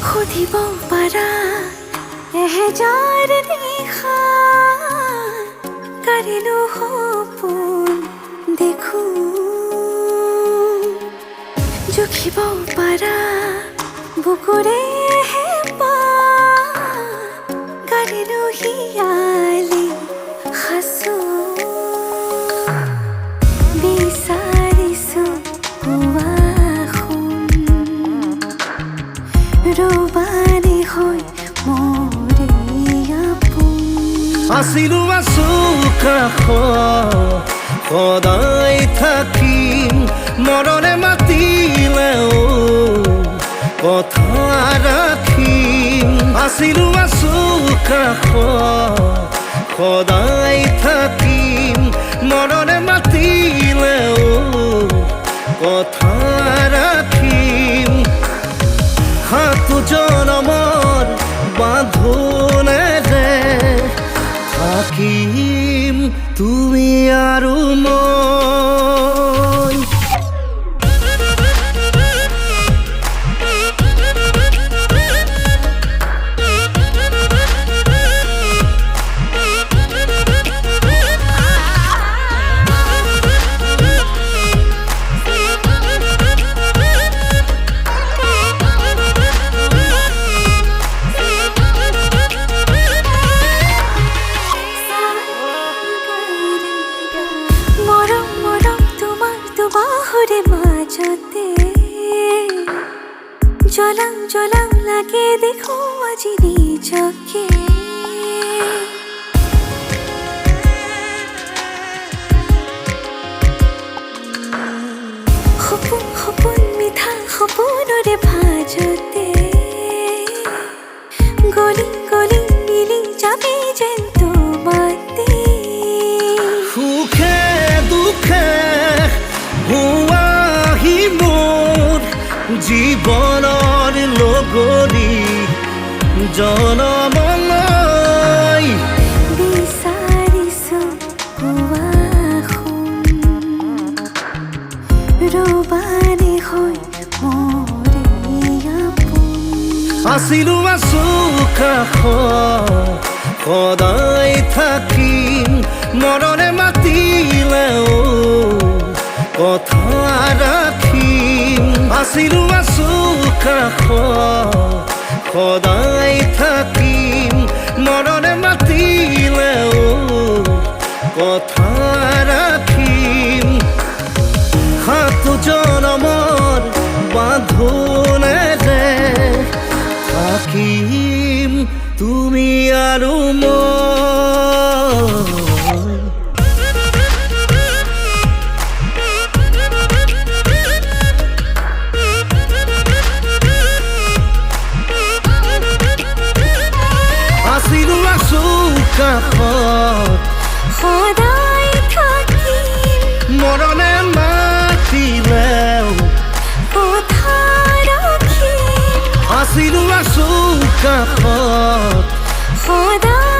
খুদিব পাৰা এহেজাৰ নিশা কাৰিলো সপোন দেখো জুখিব পাৰা বুকুৰে হেঁপাহ কাৰিলো হিয়ালি সাঁচো বিচাৰিছো ৰবানী হৈ মৰে আপোন আছিলো আছো কাষত সদায় থাকিম মৰণে মাতিলেও কথা ৰাখিম আছিলো আছো কাষত সদায় থাকিম মৰণে মাতিলেও কথা ৰাখিম সাতো জনমৰ বাঁধোনেৰে থাকিম তুমি আৰু মই মাজতে জ্বলাং জ্বলাং লাগে দেখো আজি নিজকে সপোন সপোন মিঠা সপোনৰে ভাজতে গলি গলি মিলি যাবি যেন তোমাতে সুখে দুখে হুৱাহি মোৰ জীৱনৰ লগৰী জনমলৈ বিচাৰিছো ৰবানী হৈ মৰে আপোন আছিলো আছো কাষত সদায় থাকিম মৰণে মাতিলেও কথা ৰাখিম আছিলো আছো কাষত সদায় থাকিম মৰণে মাতিলেও কথা ৰাখিম সাতো জনমৰ বাঁধোনেৰে থাকিম তুমি আৰু মই আছিলো আছো কাষত সদায় থাকিম মৰণে মাতিলেও কথা ৰাখিম আছিলো আছো কাষত সদায়